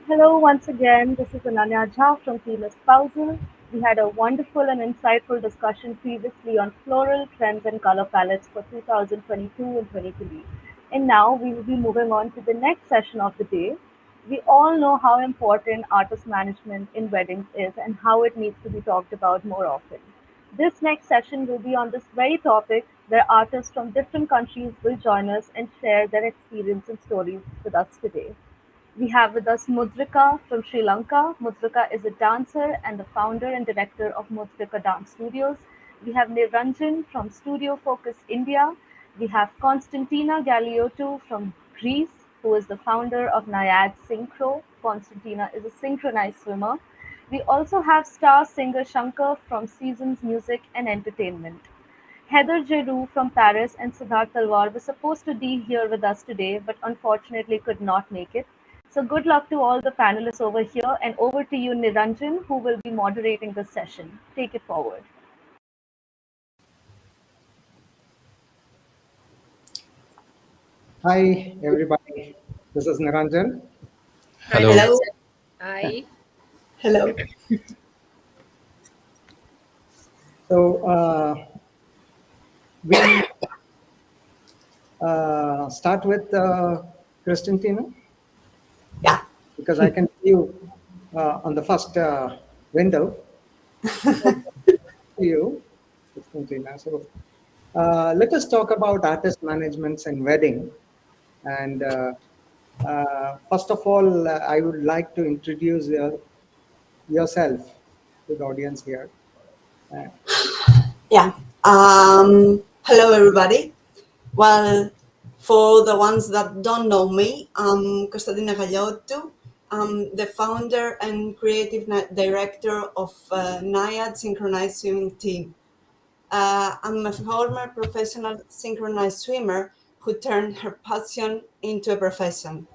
Hello once again, this is Niranjan from Team Espousal. We had a wonderful and insightful discussion previously on floral trends and color palettes for 2022 and 23. And now we will be moving on to the next session of the day. We all know how important artist management in weddings is and how it needs to be talked about more often. This next session will be on this very topic where artists from different countries will join us and share their experience and stories with us today. We have with us Muddrika from Sri Lanka. Muddrika is a dancer and the founder and director of Muddrika Dance Studios. We have Niranjan from Studio Focus India. We have Kostantina Galiotou from Greece, who is the founder of Naiads Synchro. Konstantina is a synchronized swimmer. We also have star singer Shankar from Seasons Music and Entertainment. Heather Giroux from Paris and Sidharth Talwar were supposed to be here with us today, but unfortunately could not make it. So good luck to all the panelists over here, and over to you, Niranjan, who will be moderating this session. Take it forward. Hi, everybody. This is Niranjan. Hi, Hello. Niranjan. Hello. Hi. Hello. So, we start with Christentina Yeah. because I can see you on the first window. See you, Christentina. So, let us talk about artist managements and wedding. And first of all, I would like to introduce yourself to the audience here. Uh, Yeah. Hello, everybody. Well, for the ones that don't know me, I'm Kostantina Galiotou. I'm the founder and creative director of Naiads Synchronized Swimming Team. I'm a former professional synchronized swimmer who turned her passion into a profession.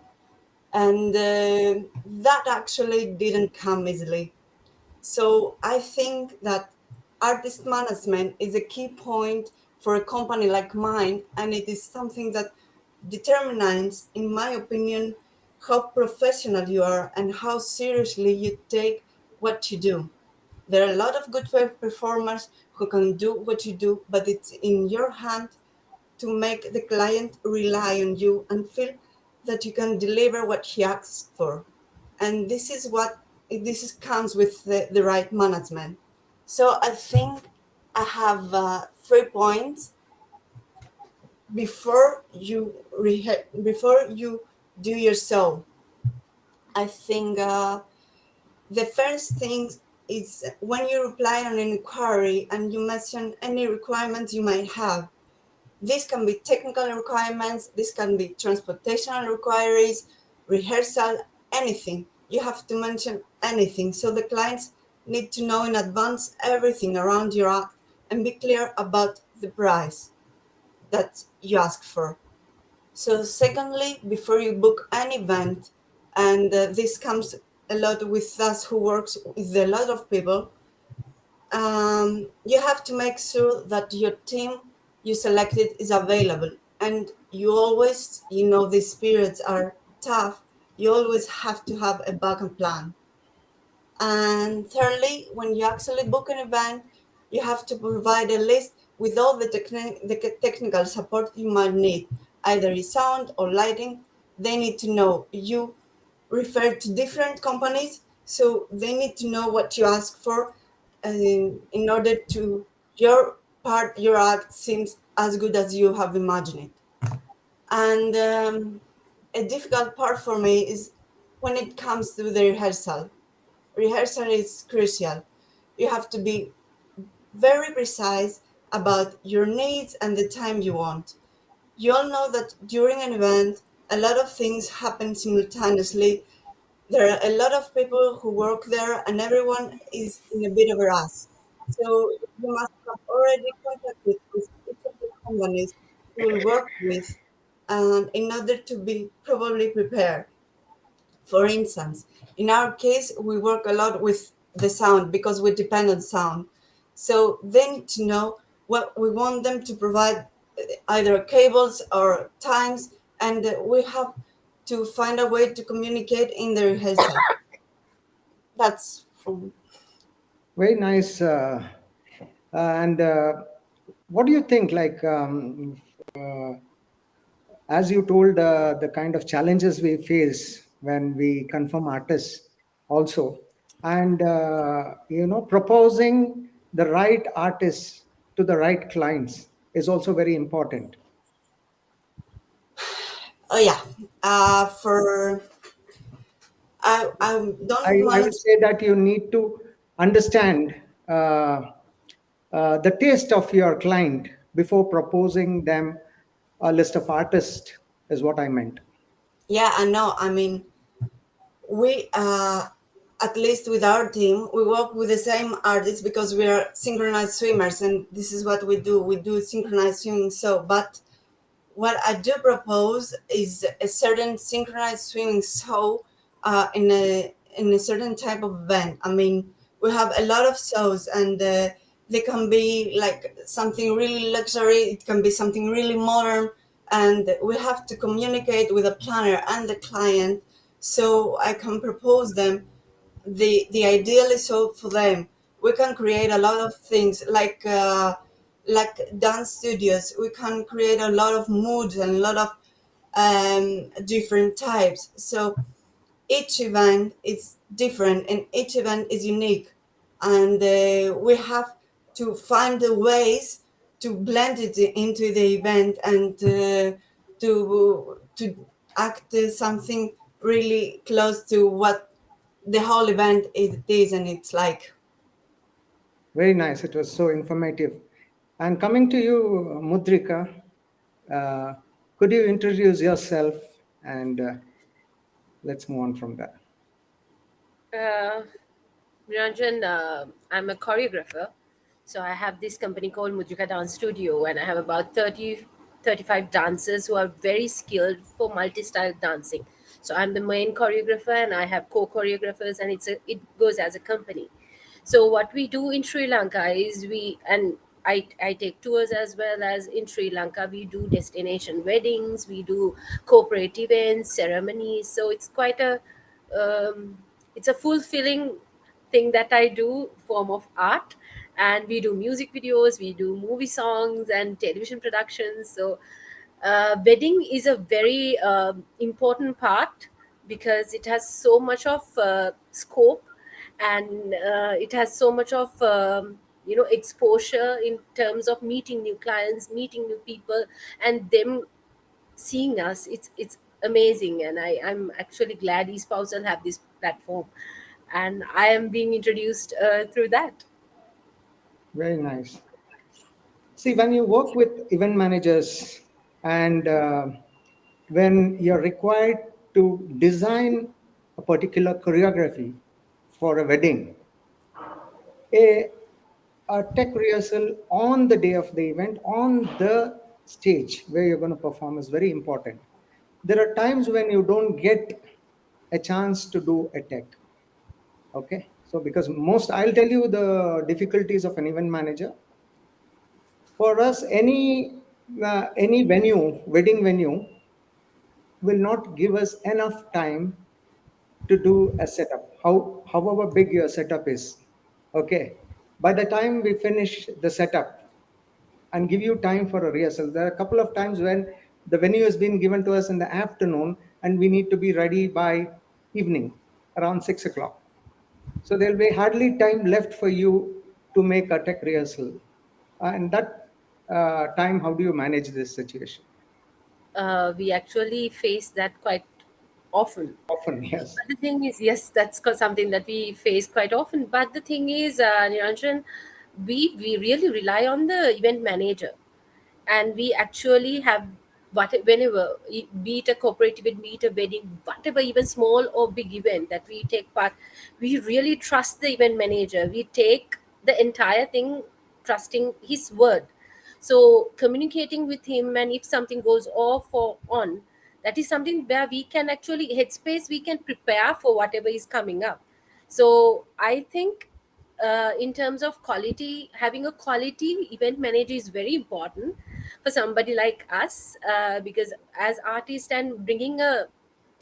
And that actually didn't come easily. So I think that artist management is a key point for a company like mine, and it is something that determines, in my opinion, how professional you are and how seriously you take what you do. There are a lot of good performers who can do what you do, but it's in your hand to make the client rely on you and feel that you can deliver what he asks for. And this is comes with the right management. So I think I have 3 points before you do your show. I think the first thing is when you reply on an inquiry and you mention any requirements you might have. This can be technical requirements, this can be transportational requirements, rehearsal, anything. You have to mention anything. So the clients need to know in advance everything around your act and be clear about the price that you ask for. So, secondly, before you book an event, and this comes a lot with us who works with a lot of people, you have to make sure that your team you selected is available. And you always, these periods are tough. You always have to have a backup plan. And thirdly, when you actually book an event, you have to provide a list with all the technical support you might need, either in sound or lighting. They need to know you refer to different companies, so they need to know what you ask for in order to your act seems as good as you have imagined it. And a difficult part for me is when it comes to the rehearsal. Rehearsal is crucial. You have to be very precise about your needs and the time you want. You all know that during an event, a lot of things happen simultaneously. There are a lot of people who work there, and everyone is in a bit of a rush. So you must have already contacted with each of the companies you will work with, in order to be probably prepared. For instance, in our case, we work a lot with the sound because we depend on sound. So they need to know what we want them to provide, either cables or times, and we have to find a way to communicate in the rehearsal. That's from. Very nice. And what do you think? Like, uh, as you told, the kind of challenges we face when we confirm artists, also, and proposing the right artists to the right clients is also very important. Oh yeah. For I I, don't I want would to. say that you need to understand the taste of your client before proposing them a list of artists, is what I meant. Yeah, I know. I mean, we at least with our team, we work with the same artists because we are synchronized swimmers, and this is what we do. We do synchronized swimming. So, but what I do propose is a certain synchronized swimming show in a certain type of event. I mean, we have a lot of shows, and they can be like something really luxury. It can be something really modern, and we have to communicate with the planner and the client, so I can propose them the ideal is so for them. We can create a lot of things like dance studios. We can create a lot of moods and a lot of different types. So each event is different and each event is unique, and we have to find the ways to blend it into the event and to act something really close to what the whole event is and it's like. Very nice. It was so informative. And coming to you, Mudrika, uh, could you introduce yourself and let's move on from there. Uh, Niranjan, I'm a choreographer. So I have this company called Muddrika Dance Studio, and I have about 35 dancers who are very skilled for multi-style dancing. So I'm the main choreographer, and I have co-choreographers, and it goes as a company. So what we do in Sri Lanka is I take tours as well. As in Sri Lanka, we do destination weddings, we do corporate events, ceremonies. So um, it's a fulfilling thing that I do, form of art. And we do music videos, we do movie songs and television productions. So wedding is a very important part because it has so much of scope, and it has so much of exposure in terms of meeting new clients, meeting new people, and them seeing us. It's amazing, and I'm actually glad Espousal have this platform, and I am being introduced through that. Very nice. See, when you work with event managers and when you're required to design a particular choreography for a wedding, a, a tech rehearsal on the day of the event, on the stage where you're going to perform, is very important. There are times when you don't get a chance to do a tech. Okay. So, because most, I'll tell you the difficulties of an event manager. For us, any venue, wedding venue, will not give us enough time to do a setup. However big your setup is, okay. By the time we finish the setup and give you time for a rehearsal, there are a couple of times when the venue has been given to us in the afternoon, and we need to be ready by evening around 6 o'clock. So there'll be hardly time left for you to make a tech rehearsal. And that time, how do you manage this situation? We actually face that quite often. Often, yes. But the thing is, yes, something that we face quite often. But the thing is, Niranjan, we really rely on the event manager, and we actually have whenever, be it a corporate event, be it a wedding, whatever, even small or big event that we take part, we really trust the event manager. We take the entire thing trusting his word. So communicating with him, and if something goes off or on, that is something where we can actually headspace, we can prepare for whatever is coming up. So I think in terms of quality, having a quality event manager is very important for somebody like us, because as artists and bringing a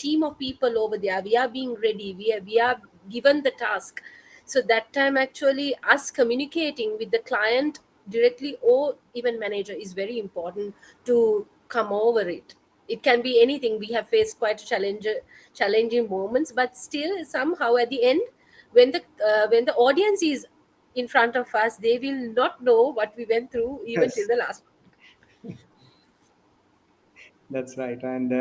team of people over there. We are being ready. We are given the task. So that time, actually, us communicating with the client directly or even manager is very important to come over it. It can be anything. We have faced quite challenging moments, but still somehow at the end, when the audience is in front of us, they will not know what we went through even till Yes, the last. that's right. And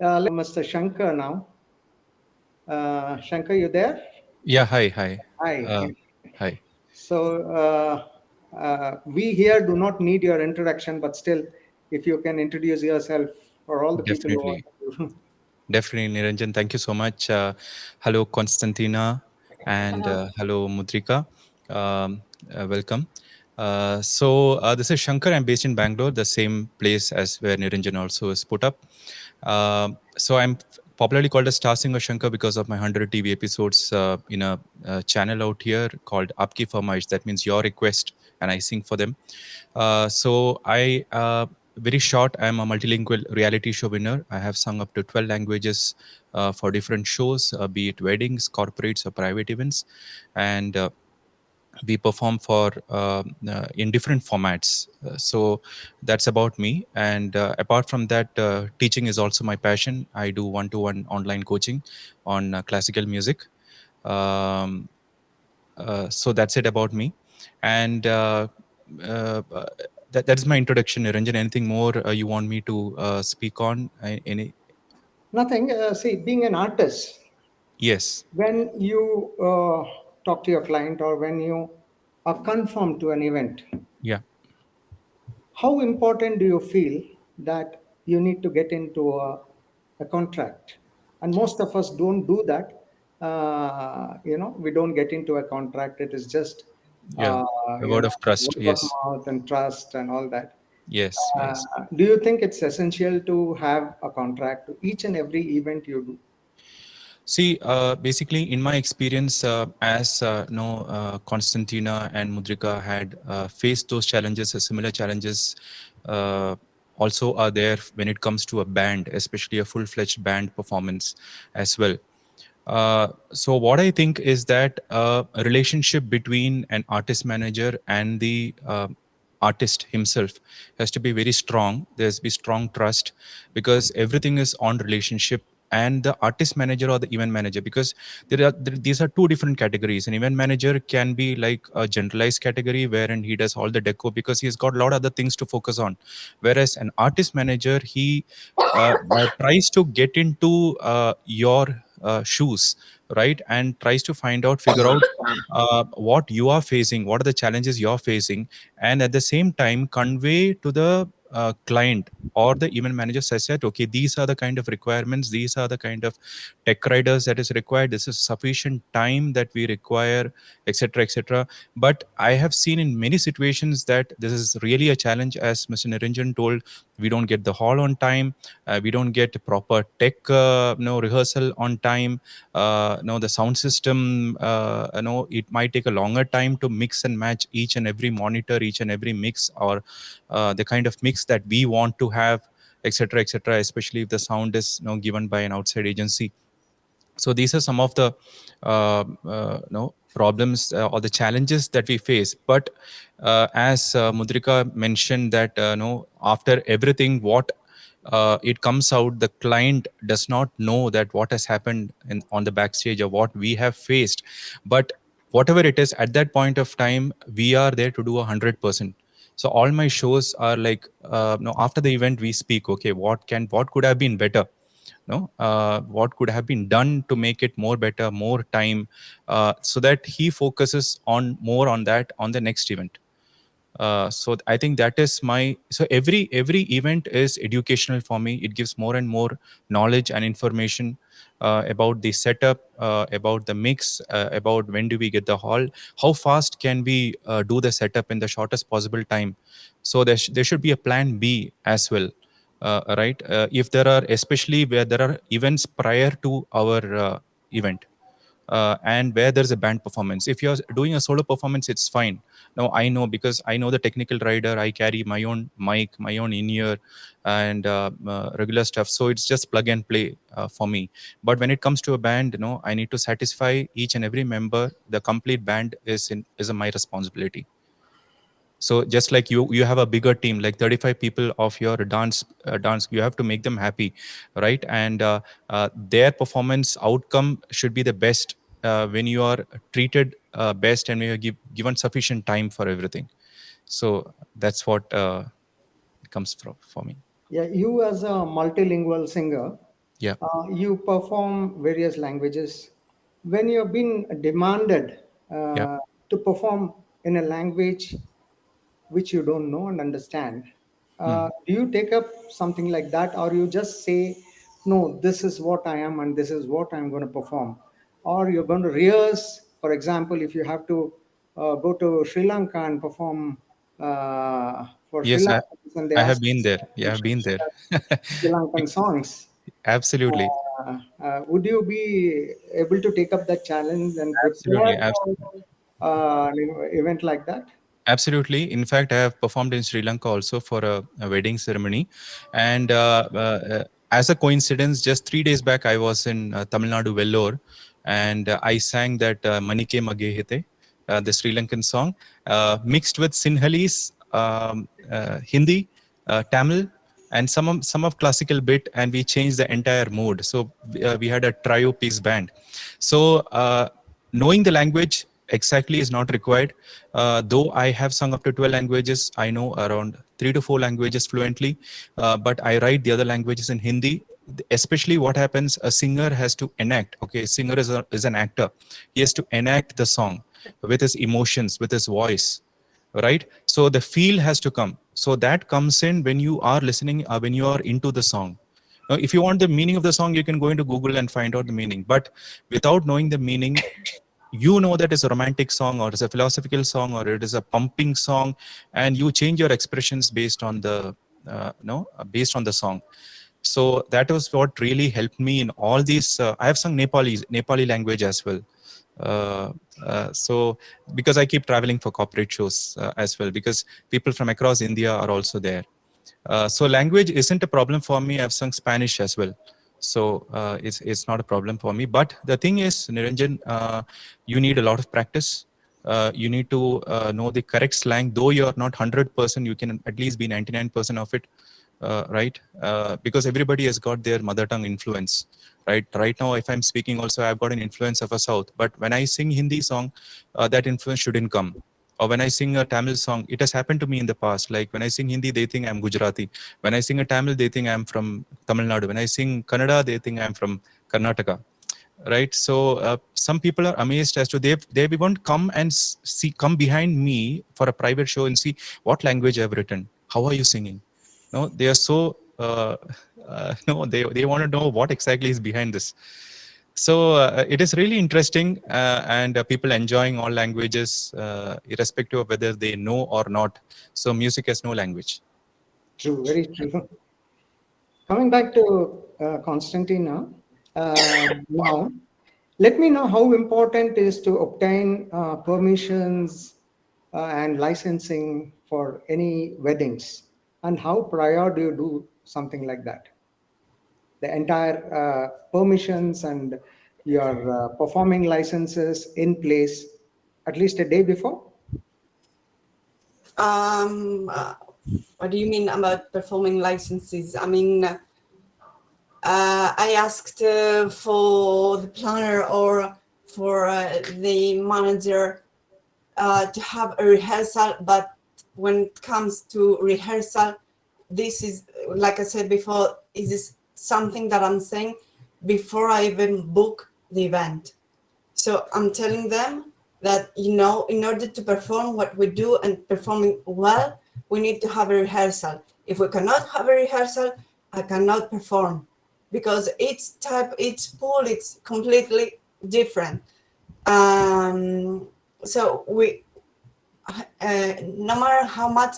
Mr. Shankar now. Shankar, you there? Yeah, hi. Hi. Uh, Hi. So we here do not need your introduction, but still, if you can introduce yourself for all the people who want Definitely. to. Definitely, Niranjan. Thank you so much. Hello, Konstantina, and Hello. hello, Muddrika. Welcome. This is Shankar. I'm based in Bangalore, the same place as where Niranjan also is put up. I'm popularly called as Star Singer Shankar because of my 100 TV episodes in a channel out here called Aapki Farmaish. That means your request, and I sing for them. Very short, I'm a multilingual reality show winner. I have sung up to 12 languages for different shows, be it weddings, corporates, or private events. And we perform for in different formats. So that's about me. And apart from that, teaching is also my passion. I do one-to-one online coaching on classical music. Um, so that's it about me. And uh, uh, that's my introduction, Niranjan. Anything more you want me to speak on? Any? Nothing. See, being an artist, Yes. when you talk to your client or when you are confirmed to an event, Yeah. how important do you feel that you need to get into a contract? And most of us don't do that. We don't get into a contract. It is just, Yeah. A word of trust. word of Yes. mouth and trust and all that. Yes. Yes. Do you think it's essential to have a contract to each and every event you do? See, basically, in my experience, as no, Konstantina and Mudrika had faced those challenges, similar challenges uh, also are there when it comes to a band, especially a full-fledged band performance as well. So what I think is that a relationship between an artist manager and the artist himself has to be very strong. There's be strong trust because everything is on relationship and the artist manager or the event manager, because these are two different categories. An event manager can be like a generalized category wherein he does all the deco because he's got a lot of other things to focus on, whereas an artist manager, he tries to get into your shoes, right, and tries to figure out what you are facing, what are the challenges you're facing, and at the same time convey to the client or the event manager says that, okay, these are the kind of requirements, these are the kind of tech riders that is required, this is sufficient time that we require, etc., etc. But I have seen in many situations that this is really a challenge. As Mr. Niranjan told, we don't get the hall on time, we don't get proper tech no rehearsal on time, no the sound system, no, it might take a longer time to mix and match each and every monitor, each and every mix, or the kind of mix that we want to have, etc., etc., especially if the sound is given by an outside agency. So these are some of the no problems or the challenges that we face. But as Mudrika mentioned that no, after everything what it comes out, the client does not know that what has happened on the backstage or what we have faced. But whatever it is, at that point of time we are there to do 100%. So all my shows are like no, after the event we speak, okay, what could have been better, no, what could have been done to make it more better, more time, so that he focuses on more on that on the next event. So I think that is my, so every event is educational for me. It gives more and more knowledge and information about the setup, about the mix, about when do we get the hall, how fast can we do the setup in the shortest possible time. So there should be a plan B as well, right, if there are, especially where there are events prior to our event. and where there's a band performance. If you're doing a solo performance, it's fine. Now I know, because I know the technical rider, I carry my own mic, my own in-ear, and regular stuff. So it's just plug and play for me. But when it comes to a band, I need to satisfy each and every member. The complete band is my responsibility. So just like you have a bigger team, like 35 people of your dance, you have to make them happy, right? And their performance outcome should be the best when you are treated best, and when you're given sufficient time for everything. So that's what comes from for me. Yeah, you as a multilingual singer, Yeah. you perform various languages. When you've been demanded Yeah. to perform in a language which you don't know and understand, Hmm. do you take up something like that, or you just say, no, this is what I am and this is what I'm going to perform? Or you're going to rehearse, for example, if you have to go to Sri Lanka and perform for Sri Yes, Lanka, and they I have ask been there. you Yeah, I've should been there. share Sri Lankan songs. Absolutely. Would you be able to take up that challenge and prepare Absolutely. for an event like that? Absolutely. In fact, I have performed in Sri Lanka also for a wedding ceremony. And as a coincidence, just 3 days back, I was in Tamil Nadu, Vellore, and I sang that Manike Magehite, the Sri Lankan song, mixed with Sinhalese, Hindi, Tamil, and some of classical bit, and we changed the entire mood. So we had a trio piece band. So knowing the language exactly is not required. Though I have sung up to 12 languages, I know around 3 to 4 languages fluently, but I write the other languages in Hindi. Especially what happens, a singer has to enact. Okay, singer is an actor. He has to enact the song with his emotions, with his voice, right? So the feel has to come. So that comes in when you are listening, when you are into the song. Now, if you want the meaning of the song, you can go into Google and find out the meaning. But without knowing the meaning, that it's a romantic song, or it's a philosophical song, or it is a pumping song, and you change your expressions based on the based on the song. So that was what really helped me in all these. I have sung Nepali language as well. uh, so because I keep traveling for corporate shows as well, because people from across India are also there. So language isn't a problem for me. I've sung Spanish as well. So it's not a problem for me. But the thing is, Niranjan, you need a lot of practice. You need to know the correct slang. Though you're not 100%, you can at least be 99% of it, right? Because everybody has got their mother tongue influence, right? Right now, if I'm speaking also, I've got an influence of a South. But when I sing Hindi song, that influence shouldn't come. Or when I sing a Tamil song, it has happened to me in the past. Like when I sing Hindi, they think I'm Gujarati. When I sing a Tamil, they think I'm from Tamil Nadu. When I sing Kannada, they think I'm from Karnataka, right? So some people are amazed as to they won't come and come behind me for a private show and see what language I've written. How are you singing? No, they are so no, they want to know what exactly is behind this. So it is really interesting, and people enjoying all languages, irrespective of whether they know or not. So music has no language. True, very true. Coming back to Constantina, now, let me know how important it is to obtain permissions and licensing for any weddings, and how prior do you do something like that? The entire permissions and your performing licenses in place at least a day before? Um, uh, what do you mean about performing licenses? I mean, I asked for the planner or for the manager to have a rehearsal, but when it comes to rehearsal, this is, like I said before, is this something that I'm saying before I even book the event. So I'm telling them that, in order to perform what we do and performing well, we need to have a rehearsal. If we cannot have a rehearsal, I cannot perform, because each pool, it's completely different. So no matter how much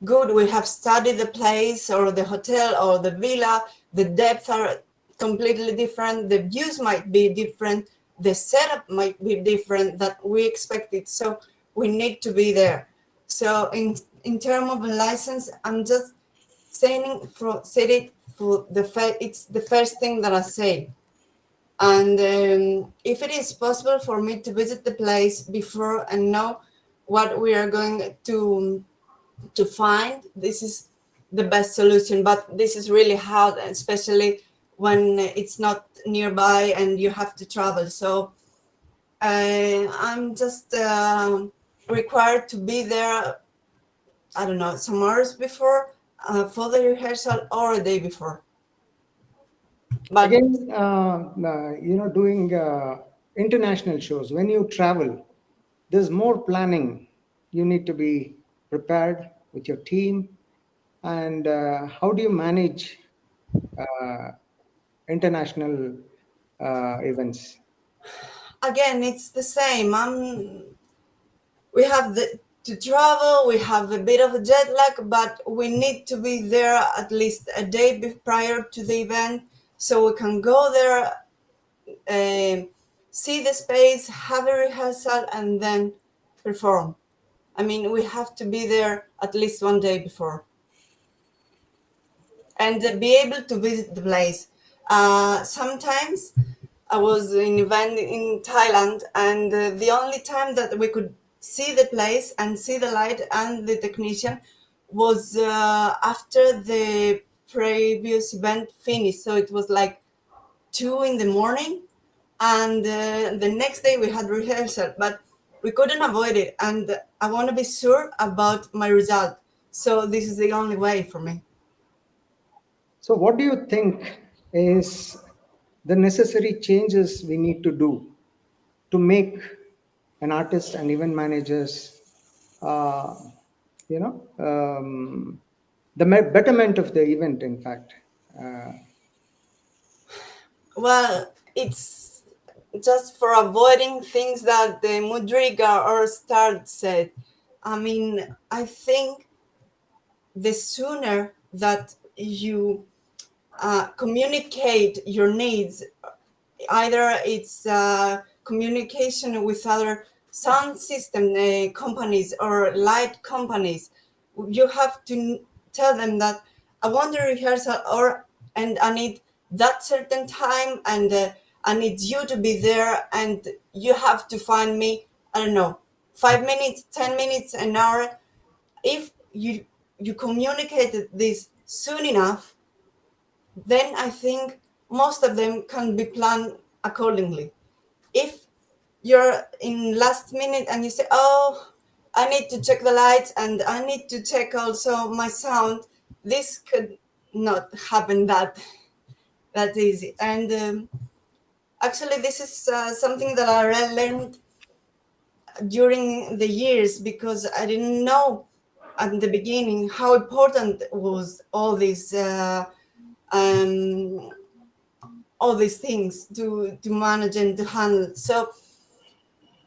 good we have studied the place or the hotel or the villa, the depths are completely different. The views might be different. the setup might be different that we expected. So we need to be there. So in terms of a license, I'm just said it for it's the first thing that I say. And if it is possible for me to visit the place before and know what we are going to find, this is the best solution. But this is really hard, especially when it's not nearby and you have to travel. So I'm just required to be there, I don't know, some hours before for the rehearsal or a day before. But Again, doing international shows, when you travel, there's more planning. You need to be prepared with your team. And how do you manage uh, international events? again, it's the same. We have to travel, we have a bit of a jet lag, but we need to be there at least a day prior to the event so we can go there, see the space, have a rehearsal, and then perform. I mean, we have to be there at least one day before and be able to visit the place. Sometimes I was in event in Thailand, and the only time that we could see the place and see the light and the technician was after the previous event finished. So it was like 2 in the morning, and the next day we had rehearsal, but we couldn't avoid it. And I want to be sure about my result. So this is the only way for me. So, what do you think is the necessary changes we need to do to make an artist and event managers, uh, the betterment of the event, in fact? Uh, Well, it's just for avoiding things that the Muddrika or Start said. I mean, I think the sooner that you communicate your needs, either it's communication with other sound system companies or light companies, you have to tell them that I want a rehearsal, or and I need that certain time, and I need you to be there, and you have to find me, I don't know, 5 minutes, 10 minutes, an hour. If you communicated this soon enough, then I think most of them can be planned accordingly. If you're in last minute and you say, "Oh, I need to check the lights and I need to check also my sound," this could not happen that easy. And actually, this is something that I learned during the years, because I didn't know at the beginning how important was um, all these things to manage and to handle. So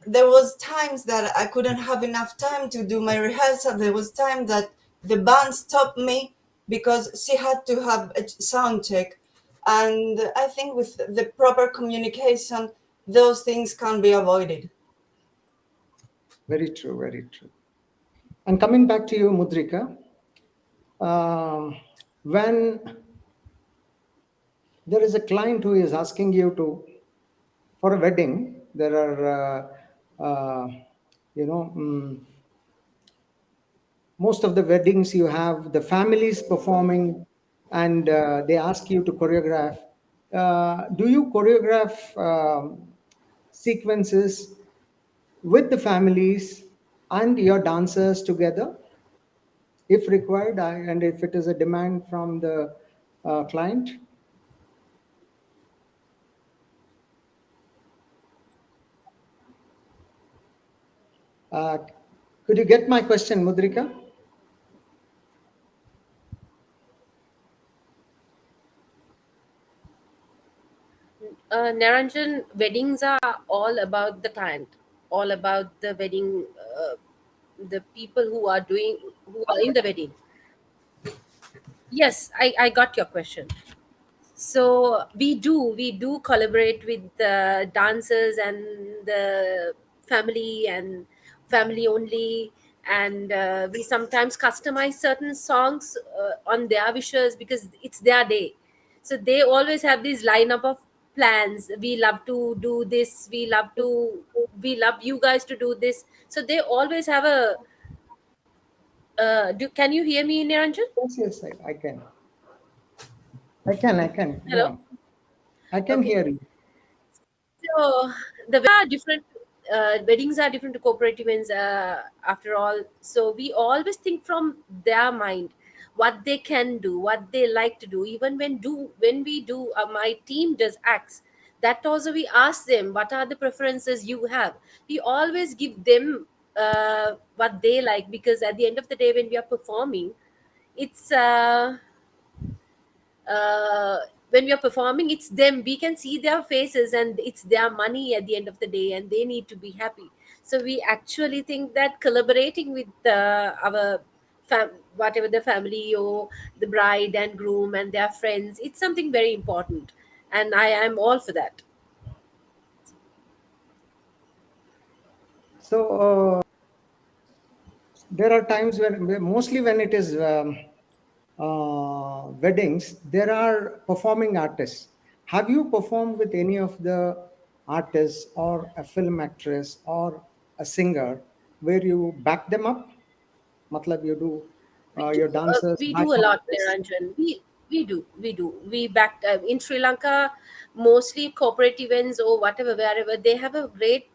there was times that I couldn't have enough time to do my rehearsal. There was time that the band stopped me because she had to have a sound check. And I think with the proper communication, those things can be avoided. Very true, very true. And coming back to you, Muddrika, um, when there is a client who is asking you to, for a wedding, there are, you know, most of the weddings you have the families performing, and they ask you to choreograph. Do you choreograph sequences with the families and your dancers together, if required, and if it is a demand from the client? Uh, could you get my question, Mudrika? Niranjan, weddings are all about the client, all about the wedding, the people who are in the wedding. Yes, I got your question. So we do collaborate with the dancers and the family only, and we sometimes customize certain songs on their wishes because it's their day. So they always have this lineup of plans. We love to do this, we love you guys to do this. So they always have a can you hear me, Niranjan? Yes, yes, I can. I can. Go Hello. on. I can Okay. hear you. So the weddings are different. Weddings are different to corporate events. After all, so we always think from their mind, what they can do, what they like to do. Even when we do, my team does acts. That also we ask them, what are the preferences you have. We always give them what they like, because at the end of the day, when we are performing, it's uh, when we are performing, it's them, we can see their faces, and it's their money at the end of the day, and they need to be happy. So we actually think that collaborating with our whatever the family or the bride and groom and their friends, it's something very important, and I am all for that. So there are times mostly when it is weddings, there are performing artists. Have you performed with any of the artists or a film actress or a singer where you back them up? Matlab, you do your dancers We back do a up lot, this. Niranjan. We back in Sri Lanka, mostly corporate events or whatever, wherever they have a great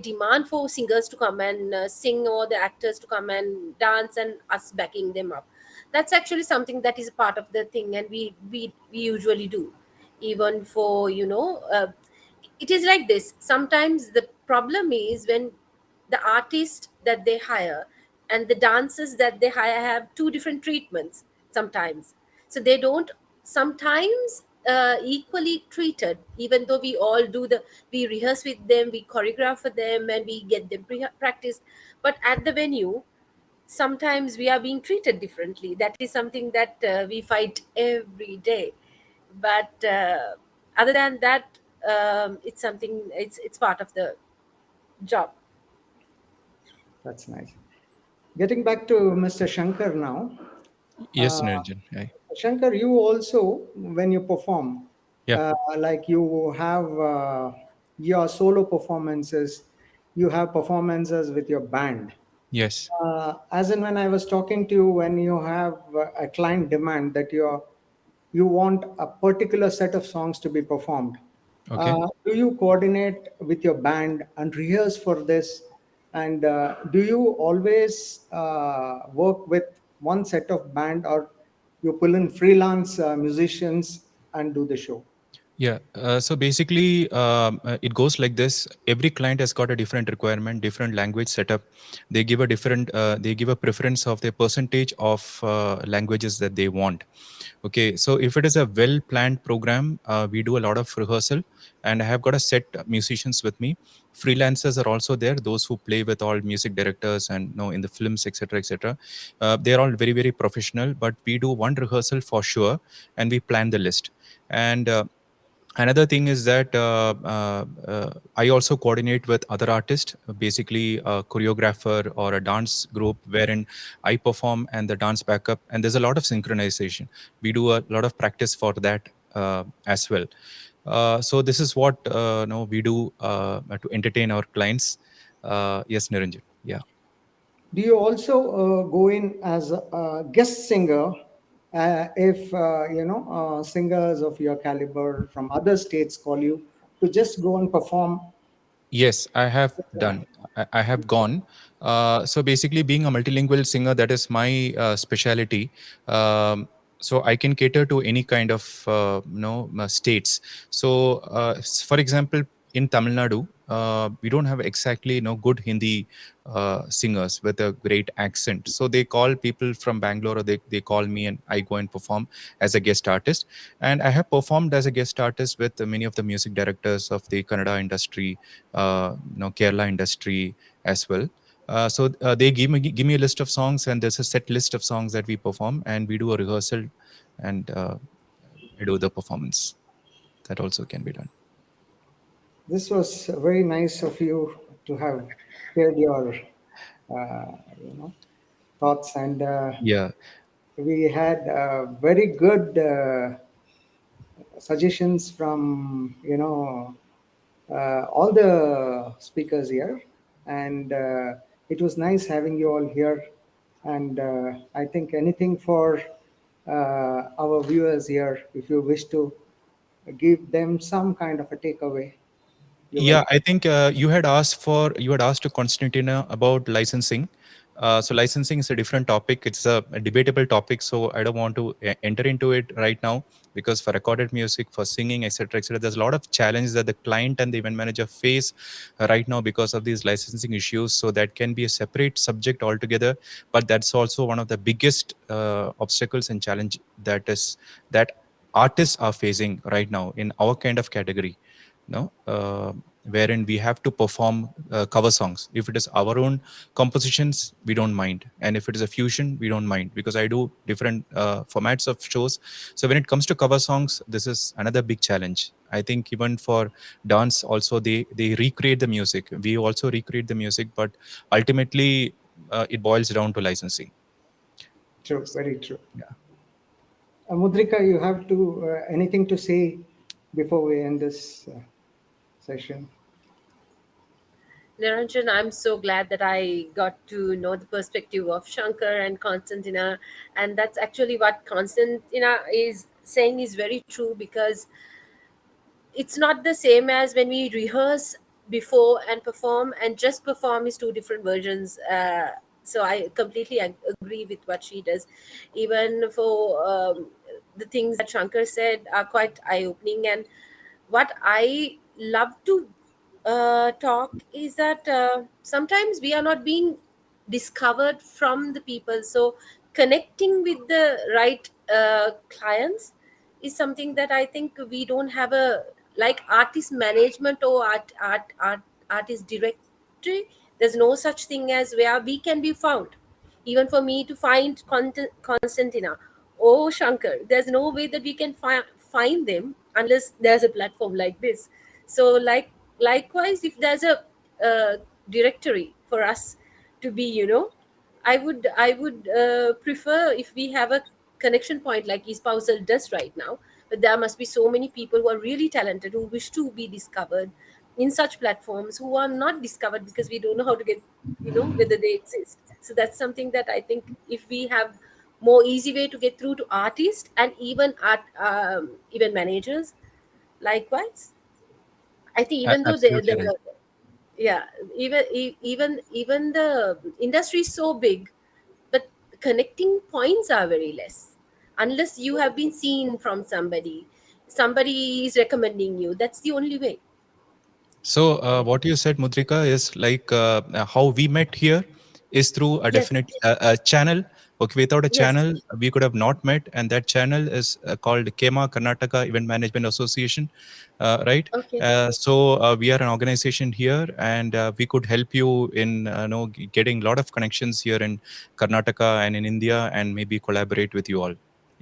demand for singers to come and sing, or the actors to come and dance, and us backing them up. That's actually something that is a part of the thing, and we usually do. Even for it is like this. Sometimes the problem is when the artist that they hire and the dancers that they hire have two different treatments sometimes. So they don't sometimes equally treated, even though we rehearse with them, we choreograph for them, and we get them practice. But at the venue, sometimes we are being treated differently. That is something that we fight every day. But other than that, it's something, it's part of the job. That's nice. Getting back to Mr. Shankar now. Yes, Uh, Niranjan. Shankar, you also, when you perform, Yeah. like you have your solo performances, you have performances with your band. Yes. As in when I was talking to you, when you have a client demand that you want a particular set of songs to be performed, Okay. do you coordinate with your band and rehearse for this? And do you always work with one set of band, or you pull in freelance musicians and do the show? Yeah. So basically, it goes like this. Every client has got a different requirement, different language setup. They give a different, they give a preference of the percentage of languages that they want. Okay. So if it is a well planned program, we do a lot of rehearsal, and I have got a set musicians with me. Freelancers are also there, those who play with all music directors and in the films, etc., etc. They are all very, very professional, but we do one rehearsal for sure, and we plan the list. And another thing is that I also coordinate with other artists, basically a choreographer or a dance group wherein I perform and the dance backup, and there's a lot of synchronization. We do a lot of practice for that as well. So this is what we do to entertain our clients. Yes, Niranjan. Yeah. Do you also go in as a guest singer if singers of your caliber from other states call you to just go and perform? Yes, I have done. I have gone. So basically, being a multilingual singer, that is my specialty. Um, so I can cater to any kind of states. So, for example, in Tamil Nadu, we don't have exactly good Hindi singers with a great accent. So they call people from Bangalore, or they call me, and I go and perform as a guest artist. And I have performed as a guest artist with many of the music directors of the Kannada industry, Kerala industry as well. So they give me a list of songs, and there's a set list of songs that we perform, and we do a rehearsal, and do the performance. That also can be done. This was very nice of you to have shared your, you know, thoughts, and Yeah. we had very good suggestions from all the speakers here, and it was nice having you all here. And I think anything for our viewers here, if you wish to give them some kind of a takeaway, you're Yeah, welcome. I think you had asked to Konstantina about licensing. So licensing is a different topic. It's a debatable topic. So I don't want to enter into it right now, because for recorded music, for singing, etc., etc., there's a lot of challenges that the client and the event manager face right now because of these licensing issues. So that can be a separate subject altogether. But that's also one of the biggest obstacles and challenge that artists are facing right now in our kind of category. No, wherein we have to perform cover songs. If it is our own compositions, we don't mind, and if it is a fusion, we don't mind, because I do different formats of shows. So when it comes to cover songs, this is another big challenge. I think even for dance also, they recreate the music, we also recreate the music, but ultimately it boils down to licensing. True, very true. Yeah. Mudrika, you have to anything to say before we end this session? Niranjan, I'm so glad that I got to know the perspective of Shankar and Konstantina, and that's actually what Konstantina is saying is very true, because it's not the same as when we rehearse before and perform, and just perform is two different versions. So I completely agree with what she does. Even for the things that Shankar said are quite eye-opening, and what I love to talk is that sometimes we are not being discovered from the people. So connecting with the right clients is something that I think we don't have a, like artist management or artist directory. There's no such thing as where we can be found. Even for me to find Constantina or Shankar, there's no way that we can find them unless there's a platform like this. So likewise, if there's a directory for us to be, I would prefer if we have a connection point like Espousal does right now. But there must be so many people who are really talented, who wish to be discovered in such platforms, who are not discovered because we don't know how to get, whether they exist. So that's something that I think, if we have more easy way to get through to artists and even even managers, likewise, I think even though Absolutely right. the yeah, even the industry is so big, but connecting points are very less. Unless you have been seen from somebody is recommending you. That's the only way. So what you said, Mudrika, is like how we met here is through a Yes, definite a channel. Okay, without a yes. channel, we could have not met, and that channel is called KEMA, Karnataka Event Management Association, right? Okay, So we are an organization here, and we could help you in getting a lot of connections here in Karnataka and in India, and maybe collaborate with you all.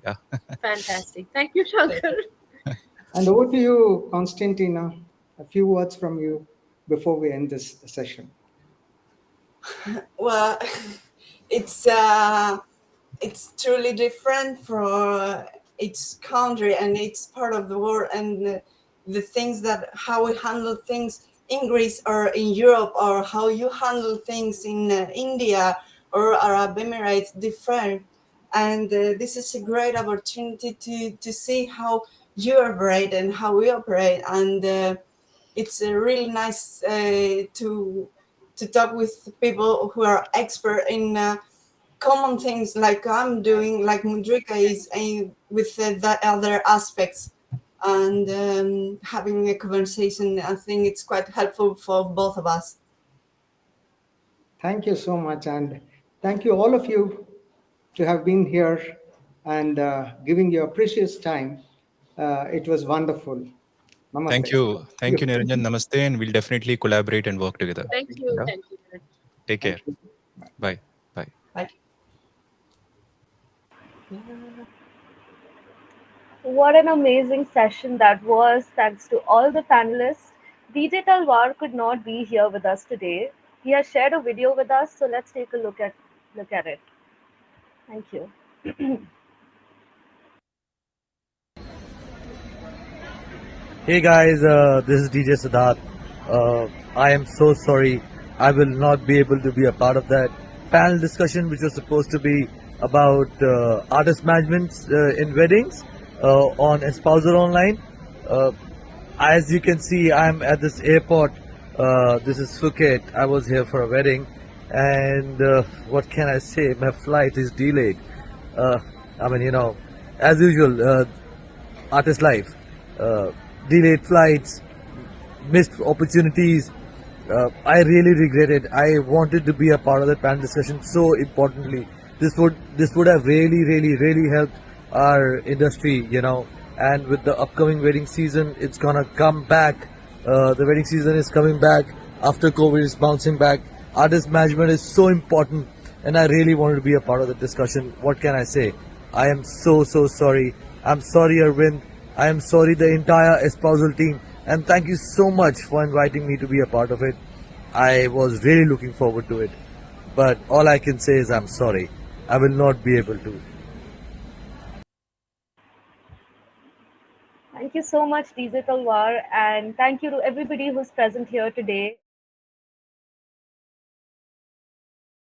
Yeah. fantastic. Thank you, Shankar. And over to you, Constantina. A few words from you before we end this session. Well, it's it's truly different for each country and each part of the world, and the things that how we handle things in Greece or in Europe, or how you handle things in India or Arab Emirates different. And this is a great opportunity to see how you operate and how we operate. And it's really nice to talk with people who are expert in common things like I'm doing, like Muddrika is, with the other aspects. And having a conversation, I think it's quite helpful for both of us. Thank you so much, and thank you all of you to have been here and giving your precious time. It was wonderful. Thank Namaste. you. Thank you, Niranjan. Namaste, and we'll definitely collaborate and work together. Thank you. Yeah. Thank you. Take Thank care. you. Bye. Bye. Bye. What an amazing session that was. Thanks to all the panelists. DJ Talwar could not be here with us today. He has shared a video with us, so let's take a look at it. Thank you. Hey guys, this is DJ Sidharth. I am so sorry. I will not be able to be a part of that panel discussion, which was supposed to be about artist management in weddings on Espousal Online. Uh, as you can see, I'm at this airport. This is Phuket. I was here for a wedding, and what can I say? My flight is delayed. Uh, I mean, as usual, artist life, uh, delayed flights, missed opportunities. I really regret it. I wanted to be a part of that panel discussion. So importantly, this would have really helped our industry. And with the upcoming wedding season, it's gonna come back. The wedding season is coming back after COVID is bouncing back. Artist management is so important, and I really wanted to be a part of the discussion. What can I say? I am so sorry. I'm sorry, Arvind. I am sorry, the entire espousal team, and thank you so much for inviting me to be a part of it. I was really looking forward to it, but all I can say is I'm sorry. I will not be able to. Thank you so much, DJ Talwar, and thank you to everybody who's present here today.